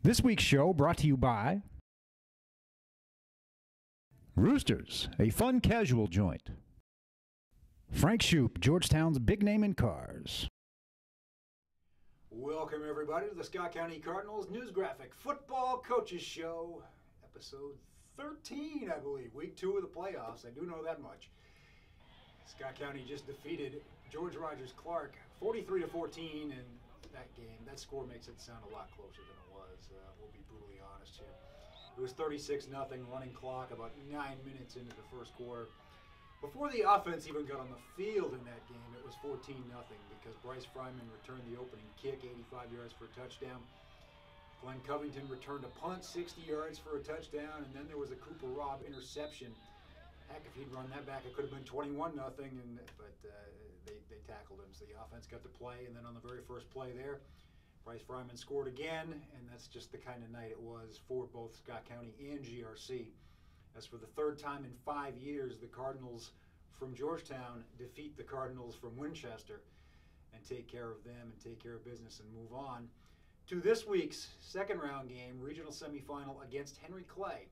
This week's show brought to you by Roosters, a fun casual joint. Frank Shoup, Georgetown's big name in cars. Welcome everybody to the Scott County Cardinals News Graphic Football Coaches Show, episode 13, I believe, week 2 of the playoffs. I do know that much. Scott County just defeated George Rogers Clark 43-14 in that game. That score makes it sound a lot closer than it was. We'll be brutally honest here. It was 36-0 running clock about 9 minutes into the first quarter. Before the offense even got on the field in that game, it was 14-0 because Bryce Fryman returned the opening kick 85 yards for a touchdown. Glenn Covington returned a punt 60 yards for a touchdown, and then there was a Cooper Robb interception. Heck, if he'd run that back, it could have been 21-0, but they tackled him. So the offense got to play, and then on the very first play there, Bryce Fryman scored again, and that's just the kind of night it was for both Scott County and GRC. As for the third time in 5 years, the Cardinals from Georgetown defeat the Cardinals from Winchester and take care of them and take care of business and move on to this week's second round game, regional semifinal against Henry Clay,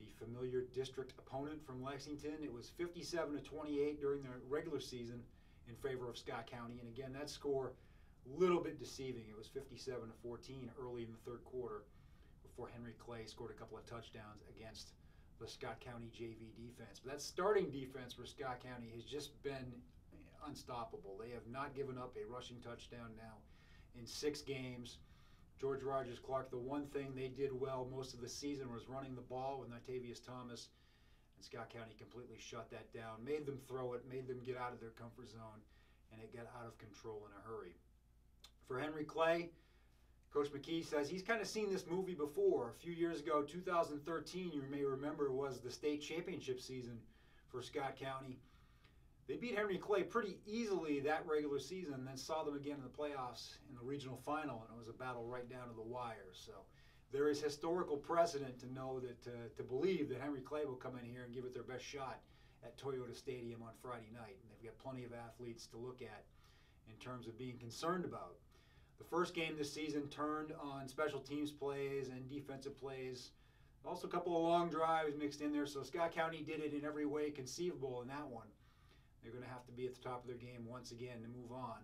the familiar district opponent from Lexington. It was 57-28 during the regular season in favor of Scott County, and again, that score a little bit deceiving. It was 57-14 early in the third quarter before Henry Clay scored a couple of touchdowns against the Scott County JV defense. But that starting defense for Scott County has just been unstoppable. They have not given up a rushing touchdown now in 6 games. George Rogers Clark, the one thing they did well most of the season was running the ball with Natavius Thomas, and Scott County completely shut that down, made them throw it, made them get out of their comfort zone, and it got out of control in a hurry. For Henry Clay, Coach McKee says he's kind of seen this movie before. A few years ago, 2013, you may remember, was the state championship season for Scott County. They beat Henry Clay pretty easily that regular season and then saw them again in the playoffs in the regional final, and it was a battle right down to the wire. So there is historical precedent to know that, to believe that Henry Clay will come in here and give it their best shot at Toyota Stadium on Friday night. And they've got plenty of athletes to look at in terms of being concerned about. The first game this season turned on special teams plays and defensive plays. Also a couple of long drives mixed in there, so Scott County did it in every way conceivable in that one. They're going to have to be at the top of their game once again to move on.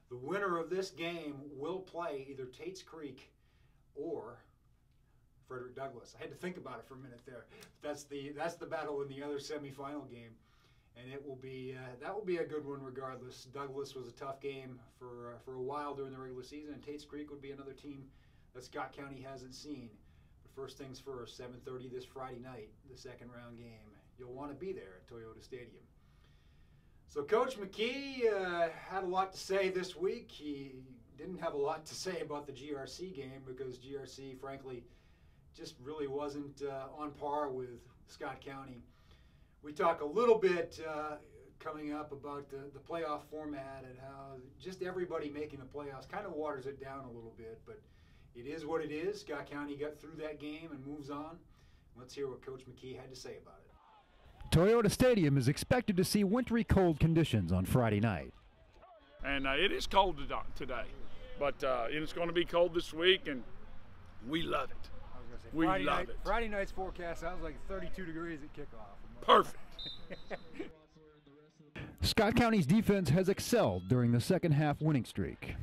The winner of this game will play either Tate's Creek or Frederick Douglass. I had to think about it for a minute there. That's the battle in the other semifinal game, and it will be that will be a good one regardless. Douglass was a tough game for a while during the regular season, and Tate's Creek would be another team that Scott County hasn't seen. But first things first, 7:30 this Friday night, the second round game. You'll want to be there at Toyota Stadium. So Coach McKee had a lot to say this week. He didn't have a lot to say about the GRC game because GRC, frankly, just really wasn't on par with Scott County. We talk a little bit coming up about the playoff format and how just everybody making the playoffs kind of waters it down a little bit, but it is what it is. Scott County got through that game and moves on. Let's hear what Coach McKee had to say about it. Toyota Stadium is expected to see wintry cold conditions on Friday night. And it is cold today, but it's going to be cold this week, and we love it. I was going to say, we love it. Friday night's forecast sounds like 32 degrees at kickoff. Perfect. Scott County's defense has excelled during the second half winning streak.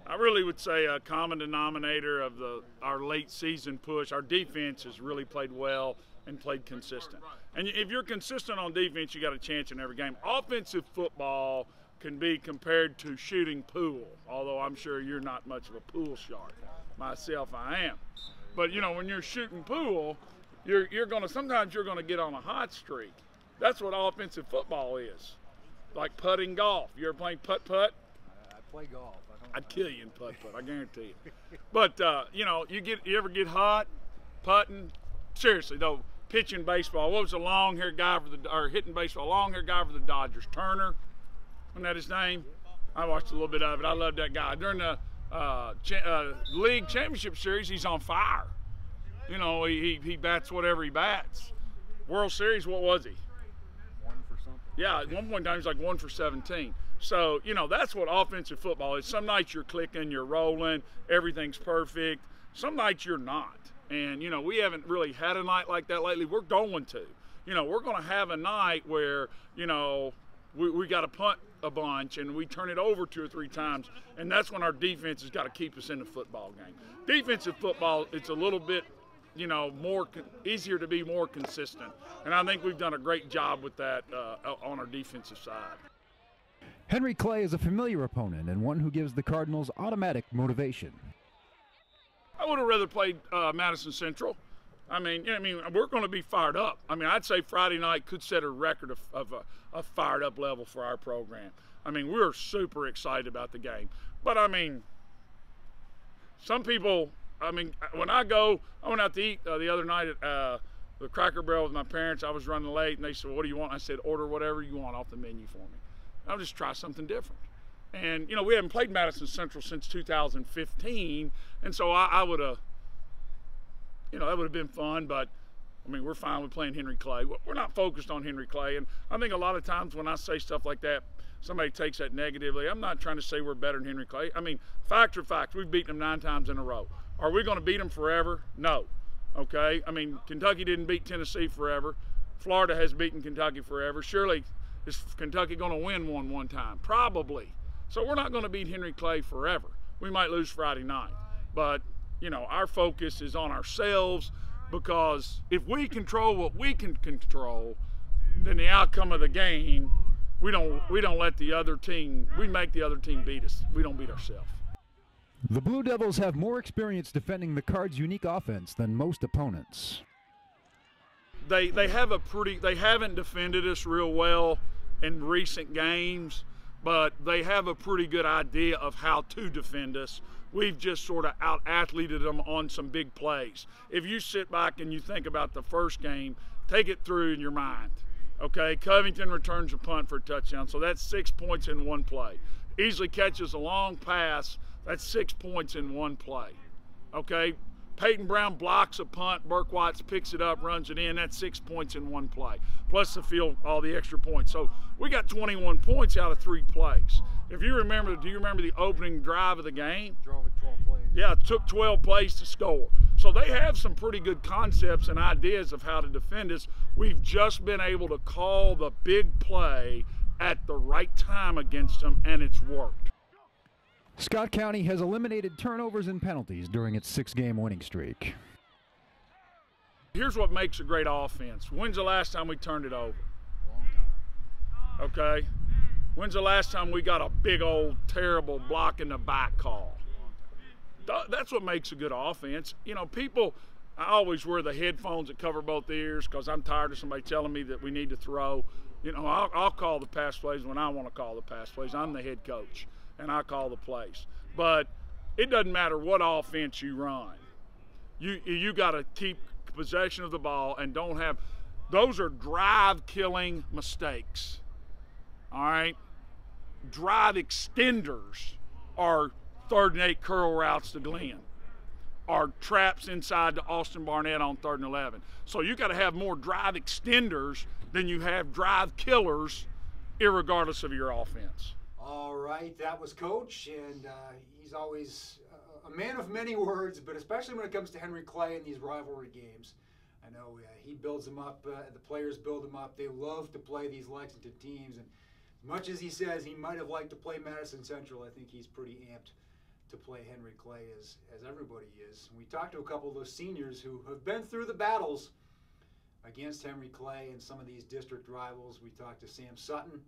I really would say a common denominator of our late season push, our defense has really played well and played consistent. And if you're consistent on defense, you got a chance in every game. Offensive football can be compared to shooting pool, although I'm sure you're not much of a pool shark. Myself, I am. But, when you're shooting pool, sometimes you're going to get on a hot streak. That's what offensive football is. Like putting golf. You ever playing putt-putt? I play golf. I'd kill you in putt-putt, I guarantee you. But, you ever get hot putting? Seriously, though, pitching baseball. What was the long-haired guy hitting baseball, long-haired guy for the Dodgers? Turner? Wasn't that his name? I watched a little bit of it. I love that guy. During the league championship series, he's on fire. He bats whatever he bats. World Series, what was he? 1 for something. Yeah, at one point in time, he was like 1 for 17. So, you know, that's what offensive football is. Some nights you're clicking, you're rolling, everything's perfect. Some nights you're not. And, you know, we haven't really had a night like that lately. We're going to. You know, we're going to have a night where, you know, we got to punt a bunch and we turn it over 2 or 3 times, and that's when our defense has got to keep us in the football game. Defensive football, it's a little bit, you know, easier to be more consistent, and I think we've done a great job with that on our defensive side. Henry Clay is a familiar opponent and one who gives the Cardinals automatic motivation. I would have rather played Madison Central. I mean, we're going to be fired up. I mean, I'd say Friday night could set a record of a fired up level for our program. I mean, we're super excited about the game. But I mean, some people, I mean, when I went out to eat the other night at the Cracker Barrel with my parents. I was running late, and they said, "What do you want?" I said, "Order whatever you want off the menu for me. I'll just try something different." And, you know, we haven't played Madison Central since 2015, and so I would have, you know, that would have been fun, but, I mean, we're fine with playing Henry Clay. We're not focused on Henry Clay, and I think a lot of times when I say stuff like that, somebody takes that negatively. I'm not trying to say we're better than Henry Clay. I mean, facts are facts. We've beaten them 9 times in a row. Are we going to beat them forever? No. Okay? I mean, Kentucky didn't beat Tennessee forever. Florida has beaten Kentucky forever. Surely, is Kentucky going to win one time? Probably. So we're not going to beat Henry Clay forever. We might lose Friday night. But, you know, our focus is on ourselves, because if we control what we can control, then the outcome of the game, we don't let the other team, we make the other team beat us. We don't beat ourselves. The Blue Devils have more experience defending the Cards' unique offense than most opponents. They haven't defended us real well in recent games, but they have a pretty good idea of how to defend us. We've just sort of out-athleted them on some big plays. If you sit back and you think about the first game, take it through in your mind. Okay, Covington returns a punt for a touchdown, so that's 6 points in one play. Easily catches a long pass, that's 6 points in one play. Okay, Peyton Brown blocks a punt, Burke Watts picks it up, runs it in, that's 6 points in one play, plus the field, all the extra points. So we got 21 points out of 3 plays. If you remember, do you remember the opening drive of the game? Drove it 12 plays. Yeah, it took 12 plays to score. So they have some pretty good concepts and ideas of how to defend us. We've just been able to call the big play at the right time against them, and it's worked. Scott County has eliminated turnovers and penalties during its 6-game winning streak. Here's what makes a great offense. When's the last time we turned it over? Long time. Okay. When's the last time we got a big old terrible block in the back call? That's what makes a good offense. You know, people, I always wear the headphones that cover both ears because I'm tired of somebody telling me that we need to throw. You know, I'll call the pass plays when I want to call the pass plays. I'm the head coach, and I call the plays. But it doesn't matter what offense you run. You got to keep possession of the ball and don't have – those are drive-killing mistakes. All right? Drive extenders are 3rd and 8 curl routes to Glenn, are traps inside to Austin Barnett on 3rd and 11. So you got to have more drive extenders than you have drive killers, irregardless of your offense. All right, that was Coach, and he's always a man of many words, but especially when it comes to Henry Clay in these rivalry games. I know he builds them up, the players build them up. They love to play these Lexington teams, and as much as he says he might have liked to play Madison Central, I think he's pretty amped to play Henry Clay as everybody is. We talked to a couple of those seniors who have been through the battles against Henry Clay and some of these district rivals. We talked to Sam Sutton,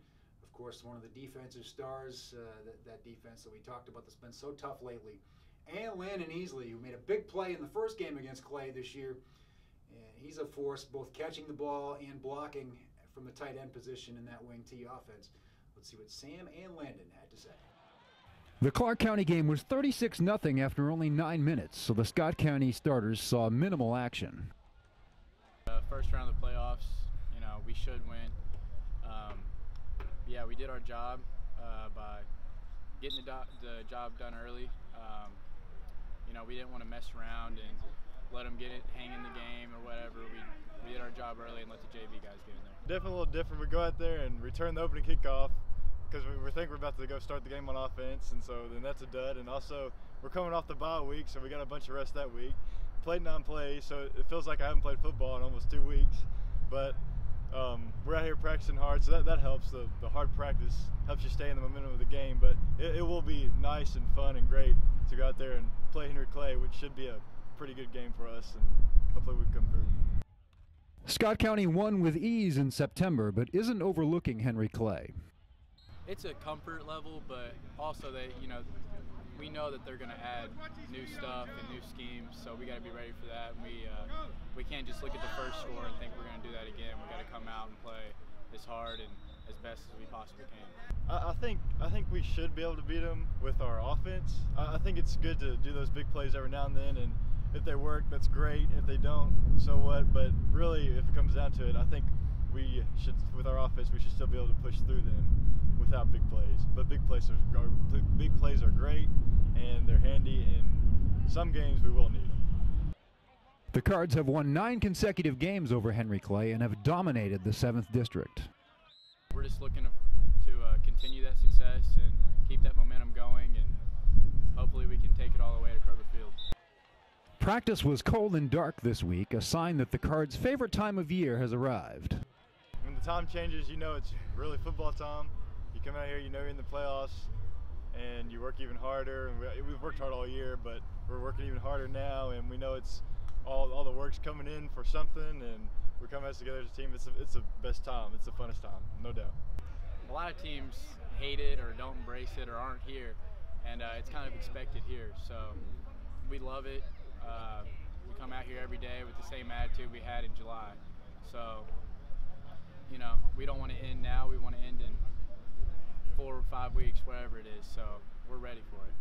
of course, one of the defensive stars, that defense that we talked about that's been so tough lately, and Landon Easley, who made a big play in the first game against Clay this year. He's a force, both catching the ball and blocking from the tight end position in that wing T offense. Let's see what Sam and Landon had to say. The Clark County game was 36-0 after only 9 minutes, so the Scott County starters saw minimal action. First round of the playoffs, you know, we should win. Yeah, we did our job by getting the job done early. You know, we didn't want to mess around and let them hang in the game or whatever. We did our job early and let the JV guys get in there. Definitely a little different. We go out there and return the opening kickoff, because we think we're about to go start the game on offense, and so then that's a dud. And also, we're coming off the bye week, so we got a bunch of rest that week. Played non-plays, so it feels like I haven't played football in almost 2 weeks. But we're out here practicing hard, so that helps. The hard practice helps you stay in the momentum of the game. But it will be nice and fun and great to go out there and play Henry Clay, which should be a pretty good game for us, and hopefully we can come through. Scott County won with ease in September, but isn't overlooking Henry Clay. It's a comfort level, but also we know that they're going to add new stuff and new schemes, so we got to be ready for that. We can't just look at the first score and think we're going to do that again. We got to come out and play as hard and as best as we possibly can. I think we should be able to beat them with our offense. I think it's good to do those big plays every now and then, and if they work, that's great. If they don't, so what? But really, if it comes down to it, I think we should, with our offense, we should still be able to push through them without big plays. But big plays are great, and they're handy. In some games, we will need them. The Cards have won 9 consecutive games over Henry Clay and have dominated the 7th District. We're just looking to continue that success and keep that momentum going, and hopefully we can take it all the way to Kroger Field. Practice was cold and dark this week, a sign that the Cards' favorite time of year has arrived. When the time changes, you know it's really football time. You come out here, you know you're in the playoffs, and you work even harder. And we've worked hard all year, but we're working even harder now, and we know it's all the work's coming in for something, and we're coming out together as a team. It's the best time. It's the funnest time, no doubt. A lot of teams hate it or don't embrace it or aren't here, and it's kind of expected here. So we love it. We come out here every day with the same attitude we had in July. So, we don't want to end now. We want to end in 4 or 5 weeks, whatever it is. So we're ready for it.